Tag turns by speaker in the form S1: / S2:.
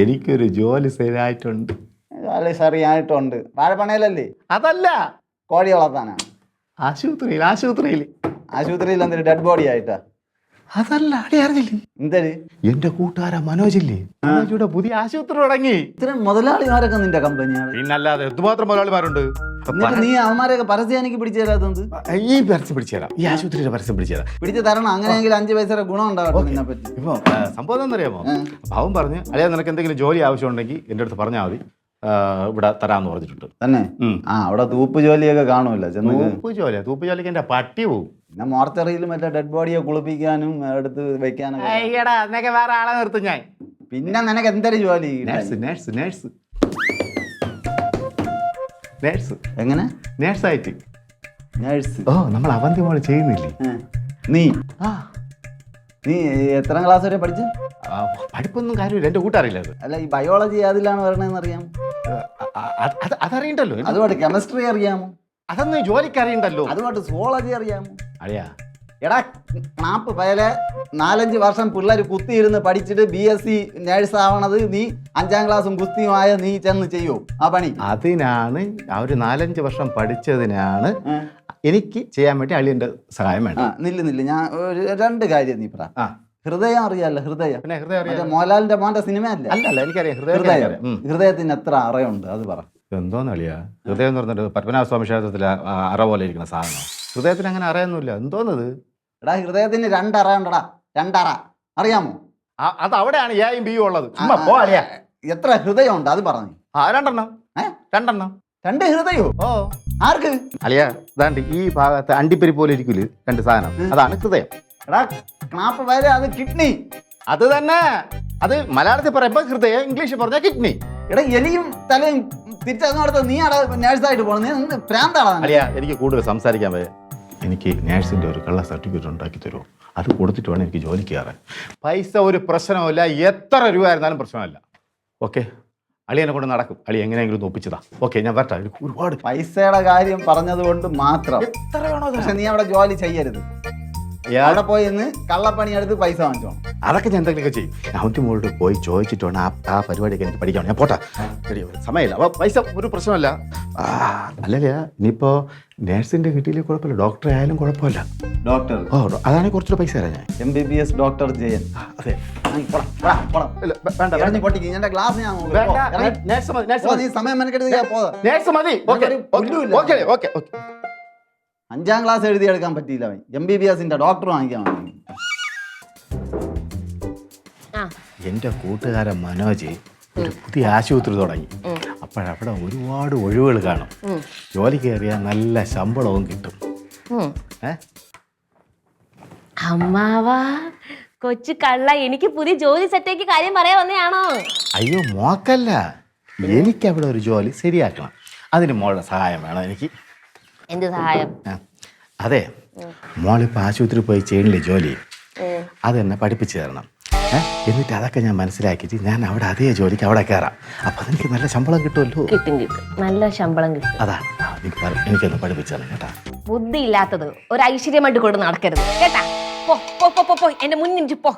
S1: എനിക്കൊരു ജോലി ശരിയായിട്ടുണ്ട്.
S2: ജോലി ശരിയായിട്ടുണ്ട്. വാഴപ്പണയിലല്ലേ?
S1: അതല്ല,
S2: കോഴി വളർത്താനാണ്.
S1: ആശുപത്രിയിൽ.
S2: ആശുപത്രിയിൽ എന്തൊരു ഡെഡ് ബോഡി ആയിട്ടാ?
S1: അതല്ല, അടി അറിഞ്ഞില്ലേ?
S2: എന്തര്?
S1: എന്റെ കൂട്ടുകാരൻ മനോജില്ലേ, മനോജിയുടെ പുതിയ ആശുപത്രി തുടങ്ങി.
S2: ഇത്രയും മുതലാളിമാരൊക്കെ നിന്റെ കമ്പനിയാണ്?
S1: പിന്നല്ലാതെ എന്തുമാത്രം മുതലാളിമാരുണ്ട്.
S2: എന്നിട്ട് നീ അവന്മാരെയൊക്കെ പരസ്യം എനിക്ക് പിടിച്ചു തരാത്തത്?
S1: ഈ പരസ്യം പിടിച്ചു തരാം, ഈ ആശുപത്രിയുടെ പരസ്യം പിടിച്ചു തരാം.
S2: പിടിച്ചു തരണം. അങ്ങനെയെങ്കിൽ 5 പൈസയുടെ ഗുണം ഉണ്ടാവട്ടെ നിന്നെ പറ്റി.
S1: ഇപ്പൊ സംഭവം എന്താണെന്നറിയാമോ? അവൻ പറഞ്ഞ് അളിയാ നിനക്ക് എന്തെങ്കിലും ജോലി ആവശ്യമുണ്ടെങ്കിൽ എൻ്റെ അടുത്ത് പറഞ്ഞാൽ മതി, ഇവിടെ തരാമെന്ന് പറഞ്ഞിട്ടുണ്ട്.
S2: തന്നെ? അവിടെ തൂപ്പ് ജോലിയൊക്കെ കാണുമല്ലോ.
S1: തൂപ്പ് ജോലിക്ക് എൻ്റെ പട്ടി പോവും.
S2: പിന്നെ മോർച്ചറിയിലും മറ്റേ ഡെഡ് ബോഡിയെ കുളിപ്പിക്കാനും എടുത്ത് വെക്കാനും.
S1: വേറെ ആളെ നിർത്തും ഞാൻ.
S2: പിന്നെ നിനക്ക് എന്തൊരു ജോലി?
S1: നേഴ്സ്.
S2: എങ്ങനെ?
S1: നേഴ്സായിട്ട്.
S2: നേഴ്സ്?
S1: ഓ, നമ്മൾ അവന്തി മോള് ചെയ്യുന്നില്ലേ?
S2: നീ എത്രാം ക്ലാസ് വരെ പഠിച്ചു?
S1: പഠിപ്പൊന്നും കാര്യമില്ല, എന്റെ കൂട്ടറിയില്ല. അത്
S2: അല്ല, ഈ ബയോളജി അതിലാണ് വരണെന്ന് അറിയാം.
S1: അതറിയണ്ടല്ലോ.
S2: അതുകൊണ്ട് കെമിസ്ട്രി അറിയാമോ?
S1: അതൊന്നും ജോലിക്ക് അറിയണ്ടല്ലോ.
S2: അതുകൊണ്ട് സുവോളജി അറിയാമോ?
S1: അറിയാ.
S2: എടാ നാപ്പ് പയലെ 4-5 വർഷം പിള്ളേർ കുത്തിയിരുന്ന് പഠിച്ചിട്ട് BSc നേഴ്സ് ആവണത് നീ 5ാം ക്ലാസ്സും കുസ്തിയുമായ നീ ചെന്ന് ചെയ്യോ ആ പണി?
S1: അതിനാണ് അവർ 4-5 വർഷം പഠിച്ചതിനാണ് എനിക്ക് ചെയ്യാൻ വേണ്ടി അളിയന്റെ സഹായം വേണം.
S2: നില്ല് ഞാൻ ഒരു 2 കാര്യം നീ പറ. ഹൃദയം അറിയാലോ? ഹൃദയം.
S1: പിന്നെ ഹൃദയം അറിയാം.
S2: മോഹൻലാലിന്റെ മോന്റെ സിനിമ അല്ലേ?
S1: അല്ല, എനിക്കറിയാം.
S2: ഹൃദയത്തിന് എത്ര അറയുണ്ട് അത് പറ.
S1: എന്തോന്ന് അളിയാ? ഹൃദയം എന്ന് പറഞ്ഞിട്ട് പത്മനാഭസ്വാമി ക്ഷേത്രത്തിലെ അറ പോലെ ഇരിക്കുന്ന സാധനം. ഹൃദയത്തിന് അങ്ങനെ അറയൊന്നുമില്ല. എന്തോന്നത്?
S2: എടാ ഹൃദയത്തിന് 2 അറ ഉണ്ടടാ. 2 അറ അറിയാമോ?
S1: അത് അവിടെയാണ് എയും ബിയും ഉള്ളത്.
S2: എത്ര ഹൃദയം ഉണ്ട് അത് പറഞ്ഞു.
S1: 2
S2: 2 ഹൃദയോ?
S1: ഓ,
S2: ആർക്ക്?
S1: അളിയാ, ഇതാണ്ട് ഈ ഭാഗത്ത് അണ്ടിപ്പരി പോലെ ഇരിക്കൂല് 2 സാധനം, അതാണ് ഹൃദയം.
S2: എടാ ക്ലാപ്പ് വരെ അത് കിഡ്നി.
S1: അത് തന്നെ. അത് മലയാളത്തിൽ പറയുമ്പോ ഹൃദയം, ഇംഗ്ലീഷിൽ പറഞ്ഞാൽ കിഡ്നി.
S2: എടാ എലിയും തലയും തിരിച്ചങ്ങോട്ട് നീ അവിടെ നേഴ്സായിട്ട് പോകണം. നീ പ്രാന്താടാ.
S1: അളിയാ, എനിക്ക് കൂടുതൽ സംസാരിക്കാൻ വയ്യ. എനിക്ക് നേഴ്സിന്റെ ഒരു കള്ള സർട്ടിഫിക്കറ്റ് ഉണ്ടാക്കി തരുമോ? അത് കൊടുത്തിട്ട് വേണം എനിക്ക് ജോലിക്ക് കയറാൻ. പൈസ ഒരു പ്രശ്നമില്ല, എത്ര രൂപ ആയിരുന്നാലും പ്രശ്നമല്ല. ഓക്കെ, അളിയനെ കൊണ്ട് നടക്കും. അളി എങ്ങനെയെങ്കിലും ഒപ്പിച്ചതാ. ഓക്കെ, ഞാൻ വരട്ടെ. ഒരുപാട്
S2: പൈസയുടെ കാര്യം പറഞ്ഞത് കൊണ്ട് മാത്രം
S1: എത്ര വേണോ,
S2: പക്ഷെ നീ അവിടെ ജോലി ചെയ്യരുത്. അവിടെ പോയി ഇന്ന് കള്ളപ്പണി എടുത്ത് പൈസ വാങ്ങിച്ചോണം.
S1: അതൊക്കെ ഞാൻ എന്തെങ്കിലുമൊക്കെ ചെയ്യും. അവൻ്റെ മോളോട് പോയി ചോദിച്ചിട്ട് വേണം ആ പരിപാടിയൊക്കെ എനിക്ക് പഠിക്കണം. ഞാൻ പോട്ടെ, സമയമില്ല. അപ്പോൾ പൈസ ഒരു പ്രശ്നമല്ല. അല്ലല്ല, ഇനിയിപ്പോൾ നേഴ്സിൻ്റെ കിട്ടിയില്ലേ കുഴപ്പമില്ല, ഡോക്ടർ ആയാലും കുഴപ്പമില്ല.
S2: ഡോക്ടർ?
S1: ഓ, അതാണെങ്കിൽ കുറച്ചുകൂടെ പൈസ തരാം ഞാൻ.
S2: MBBS doctor Jayan.
S1: അതെ.
S2: വേണ്ട പൊട്ടിക്ക്. എന്റെ ക്ലാസ് ഞാൻ നീ സമയം മെനക്കെടുത്ത് പോ.
S1: നേഴ്സ് മതി.
S2: 5ാം ക്ലാസ് എഴുതിയെടുക്കാൻ പറ്റിയില്ല. അവൻ MBBSന്റെ ഡോക്ടർ വാങ്ങിക്കാൻ വേണ്ടി.
S1: എൻ്റെ കൂട്ടുകാരൻ മനോജ് ഒരു പുതിയ ആശുപത്രി തുടങ്ങി. അപ്പോഴവിടെ ഒരുപാട് ഒഴിവുകൾ കാണും. ജോലി കയറിയാൽ നല്ല ശമ്പളവും കിട്ടും.
S3: അമ്മാവാ, കൊച്ചു കള്ള, എനിക്ക് പുതിയ ജോലി സെറ്റാക്കി കാര്യം പറയാൻ വന്നയാണോ?
S1: അയ്യോ മോക്കല്ല, എനിക്കവിടെ ഒരു ജോലി ശരിയാക്കണം. അതിന് മോളുടെ സഹായം വേണം എനിക്ക്.
S3: എന്ത് സഹായം?
S1: അതെ, മോളിപ്പോൾ ആശുപത്രി പോയി ചെയ്യണില്ലേ ജോലി, അതെന്നെ പഠിപ്പിച്ചു തരണം. എന്നിട്ട് അതൊക്കെ ഞാൻ മനസ്സിലാക്കിയിട്ട് ഞാൻ അവിടെ അതേ ജോലിക്ക് അവിടെ കയറാം. അപ്പം എനിക്ക് നല്ല ശമ്പളം കിട്ടുമല്ലോ.
S3: കിട്ടും, നല്ല ശമ്പളം കിട്ടും.
S1: അതാ എനിക്കൊന്ന് പഠിപ്പിച്ചു തരണം കേട്ടാ.
S3: ബുദ്ധി ഇല്ലാത്തത് ഒരു ഐശ്വര്യമായിട്ട് കൊണ്ട് നടക്കരുത് കേട്ടാ. പോ എന്റെ മുന്നിൽ പോ.